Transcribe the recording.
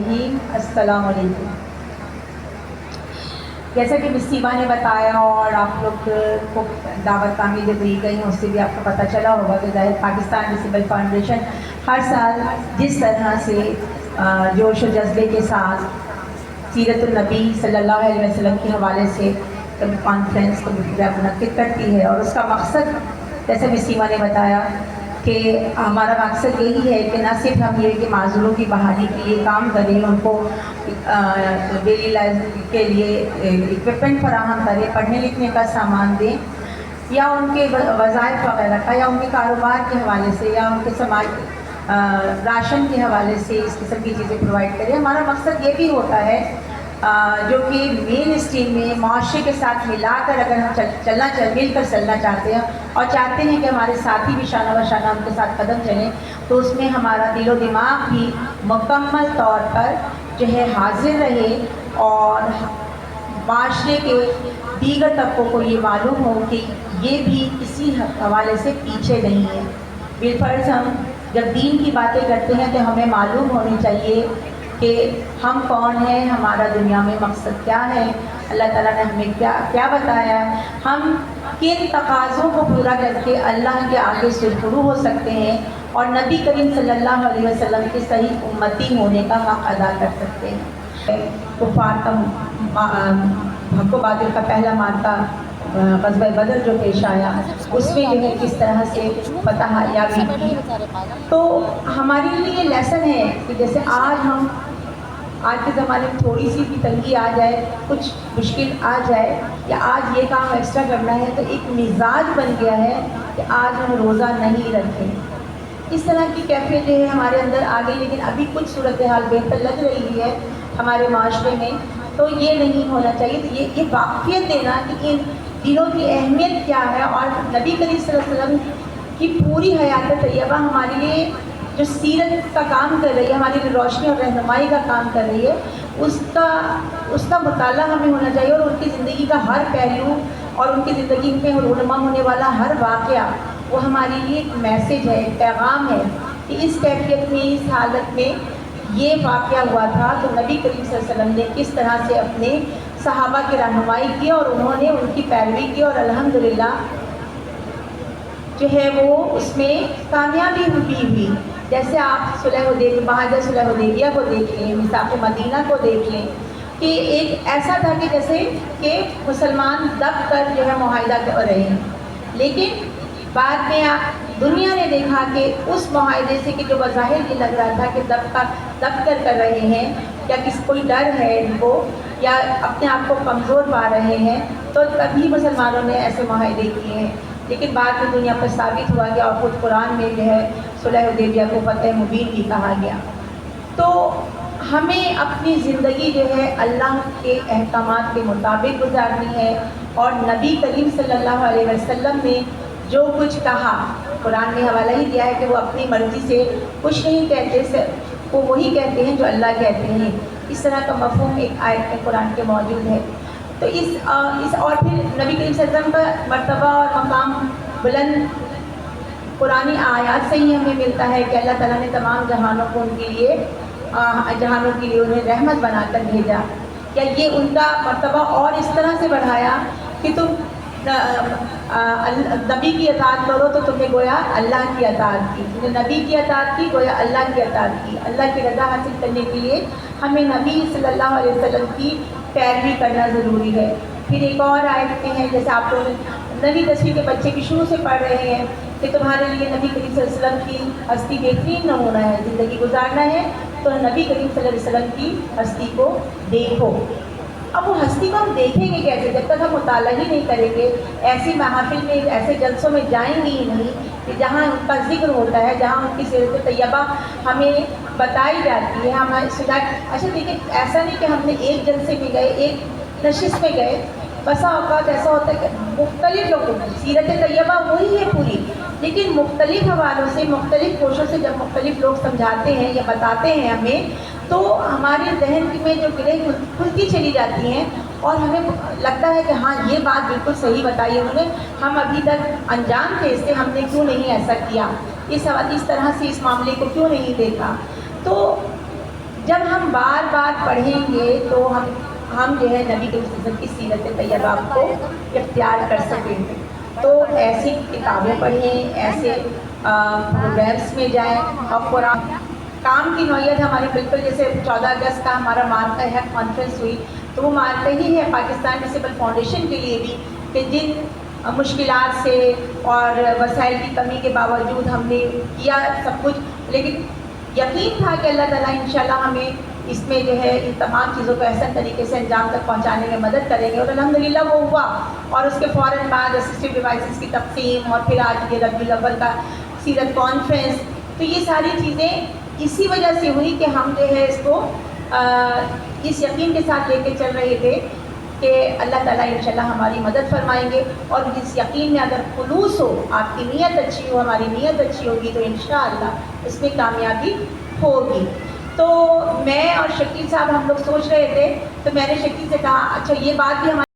الرحیم۔ السلام علیکم۔ جیسا کہ مسیبہ نے بتایا اور آپ لوگ کو دعوت کامل جو دی گئی اس سے بھی آپ کو پتہ چلا ہوگا کہ ظاہر پاکستان ڈسیبل فاؤنڈیشن ہر سال جس طرح سے جوش و جذبے کے ساتھ سیرت النبی صلی اللہ علیہ وسلم کے حوالے سے کبھی کانفرنس کبھی پروگرام منعقد کرتی ہے، اور اس کا مقصد جیسے مسیبہ نے بتایا کہ ہمارا مقصد یہی ہے کہ نہ صرف ہم یہ کہ معذوروں کی بحالی کے لیے کام کریں، ان کو ڈیلی لائف کے لیے اکوپمنٹ فراہم کریں، پڑھنے لکھنے کا سامان دیں، یا ان کے وظائف وغیرہ کا، یا ان کے کاروبار کے حوالے سے، یا ان کے سماج راشن کے حوالے سے اس قسم کی چیزیں پرووائڈ کریں۔ ہمارا مقصد یہ بھی ہوتا ہے جو کہ مین اسٹریم میں معاشرے کے ساتھ ملا کر اگر ہم مل کر چلنا چاہتے ہیں اور چاہتے ہیں کہ ہمارے ساتھی بھی شانہ بہ شانہ ان کے ساتھ قدم چلیں، تو اس میں ہمارا دل و دماغ بھی مکمل طور پر جو ہے حاضر رہے اور معاشرے کے دیگر طبقوں کو یہ معلوم ہو کہ یہ بھی کسی حوالے سے پیچھے نہیں ہے۔ بالفرض ہم جب دین کی باتیں کرتے ہیں تو ہمیں معلوم ہونی چاہیے کہ ہم کون ہیں، ہمارا دنیا میں مقصد کیا ہے، اللہ تعالیٰ نے ہمیں کیا بتایا ہے، ہم کن تقاضوں کو پورا کر کے اللہ کے آگے سرخرو ہو سکتے ہیں اور نبی کریم صلی اللہ علیہ وسلم کے صحیح امتی ہونے کا حق ادا کر سکتے ہیں۔ کفار کا حق و باطل کا پہلا مارکا غزوہ بدر جو پیش آیا، اس میں جو ہے کس طرح سے فتح یابی کی، تو ہمارے لیے یہ لیسن ہے کہ جیسے آج کے زمانے میں تھوڑی سی بھی تنگی آ جائے، کچھ مشکل آ جائے یا آج یہ کام ایکسٹرا کرنا ہے تو ایک مزاج بن گیا ہے کہ آج ہم روزہ نہیں رکھیں۔ اس طرح کی کیفیت جو ہے ہمارے اندر آ گئی، لیکن ابھی کچھ صورتحال بہتر لگ رہی ہے ہمارے معاشرے میں، تو یہ نہیں ہونا چاہیے۔ تو یہ واقفیت دینا کہ ان دنوں کی اہمیت کیا ہے، اور نبی کریم صلی اللہ علیہ وسلم کی پوری حیات طیبہ ہمارے لیے جو سیرت کا کام کر رہی ہے، ہماری لیے روشنی اور رہنمائی کا کام کر رہی ہے، اس کا مطالعہ ہمیں ہونا چاہیے، اور ان کی زندگی کا ہر پہلو اور ان کی زندگی میں رونما ہونے والا ہر واقعہ وہ ہمارے لیے ایک میسیج ہے، ایک پیغام ہے کہ اس کیفیت میں، اس حالت میں یہ واقعہ ہوا تھا تو نبی کریم صلی اللہ علیہ وسلم نے کس طرح سے اپنے صحابہ کی رہنمائی کی اور انہوں نے ان کی پیروی کی، اور الحمدللہ جو ہے وہ اس میں کامیابی ہوئی۔ جیسے آپ معاہدہ صلح حدیبیہ کو دیکھ لیں، میثاق مدینہ کو دیکھ لیں، کہ ایک ایسا تھا کہ جیسے کہ مسلمان دب کر جو ہے معاہدہ کر رہے ہیں، لیکن بعد میں دنیا نے دیکھا کہ اس معاہدے سے کہ جو بظاہر یہ لگ رہا تھا کہ دب کر رہے ہیں، یا کوئی ڈر ہے ان کو، یا اپنے آپ کو کمزور پا رہے ہیں، تو تبھی مسلمانوں نے ایسے معاہدے کیے ہیں، لیکن بعد میں دنیا پر ثابت ہوا گیا، اور خود قرآن میں جو ہے صلح حدیبیہ کو فتح مبین بھی کہا گیا۔ تو ہمیں اپنی زندگی جو ہے اللہ کے احکامات کے مطابق گزارنی ہے، اور نبی کریم صلی اللہ علیہ وسلم نے جو کچھ کہا، قرآن نے حوالہ ہی دیا ہے کہ وہ اپنی مرضی سے کچھ نہیں کہتے، وہ وہی کہتے ہیں جو اللہ کہتے ہیں۔ اس طرح کا مفہوم ایک آیت میں قرآن کے موجود ہے۔ تو اس اور پھر نبی کریم صلی اللہ علیہ وسلم کا مرتبہ اور مقام بلند قرآنی آیات سے ہی ہمیں ملتا ہے کہ اللہ تعالیٰ نے تمام جہانوں کو ان کے لیے انہیں رحمت بنا کر بھیجا، یا یہ ان کا مرتبہ اور اس طرح سے بڑھایا کہ تم نبی کی اطاعت کرو تو تمہیں گویا اللہ کی اطاعت کی، تم نے نبی کی اطاعت کی گویا اللہ کی اطاعت کی۔ اللہ کی رضا حاصل کرنے کے لیے ہمیں نبی صلی اللہ علیہ وسلم کی پیروی کرنا ضروری ہے۔ پھر ایک اور آیت میں ہے، جیسے آپ لوگ نبی 10ویں کے بچے کی شروع سے پڑھ رہے ہیں کہ تمہارے لیے نبی کریم صلی اللہ علیہ وسلم کی ہستی بہترین نمونہ ہے، زندگی گزارنا ہے تو نبی کریم صلی اللہ علیہ وسلم کی ہستی کو دیکھو۔ اب وہ ہستی کو ہم دیکھیں گے کیسے؟ جب تک ہم مطالعہ ہی نہیں کریں گے، ایسی محافل میں، ایسے جلسوں میں جائیں گے ہی نہیں کہ جہاں ان کا ذکر ہوتا ہے، جہاں ان کی سیرت طیبہ ہمیں بتائی جاتی ہے، ہمارے اچھا دیکھیں، ایسا نہیں کہ ہم نے ایک جلسے میں گئے، ایک نشست میں گئے، بسا اوقات ایسا ہوتا ہے کہ مختلف لوگوں کی سیرت طیبہ وہی ہے پوری، لیکن مختلف حوالوں سے، مختلف کوشوں سے جب مختلف لوگ سمجھاتے ہیں یا بتاتے ہیں ہمیں، تو ہمارے ذہن میں جو گرہیں کھلتی چلی جاتی ہیں، اور ہمیں لگتا ہے کہ ہاں یہ بات بالکل صحیح بتائی ہے انہوں نے، ہم ابھی تک انجان تھے اس سے، ہم نے کیوں نہیں ایسا کیا، اس طرح سے اس معاملے کو کیوں نہیں دیکھا۔ تو جب ہم بار بار پڑھیں گے تو ہم جو ہے نبی کریم صلی اللہ علیہ وسلم کی سیرت طیبہ کو اختیار کر سکیں گے. تو ایسی کتابیں پڑھیں, ایسے پروگرامس میں جائیں, اور قرآن کام کی نوعیت ہماری بالکل جیسے 14 اگست کا ہمارا مارکا ہے کانفرنس ہوئی, تو وہ مارکا ہی ہے پاکستان ڈسیبل فاؤنڈیشن کے لیے بھی کہ جن مشکلات سے اور وسائل کی کمی کے باوجود ہم نے کیا سب کچھ, لیکن یقین تھا کہ اللہ تعالیٰ انشاءاللہ ہمیں اس میں جو ہے ان تمام چیزوں کو احسن طریقے سے انجام تک پہنچانے میں مدد کریں گے, اور الحمدللہ وہ ہوا. اور اس کے فوراً بعد اسسٹیو ڈیوائسز کی تقسیم, اور پھر آج یہ ربیع الاول کا سیرت کانفرنس, تو یہ ساری چیزیں اسی وجہ سے ہوئی کہ ہم جو ہے اس کو اس یقین کے ساتھ لے کے چل رہے تھے کہ اللہ تعالیٰ انشاءاللہ ہماری مدد فرمائیں گے. اور اس یقین میں اگر خلوص ہو, آپ کی نیت اچھی ہو, ہماری نیت اچھی ہوگی, تو انشاءاللہ اس میں کامیابی ہوگی. تو میں اور شکیل صاحب ہم لوگ سوچ رہے تھے, تو میں نے شکیل سے کہا اچھا یہ بات بھی ہماری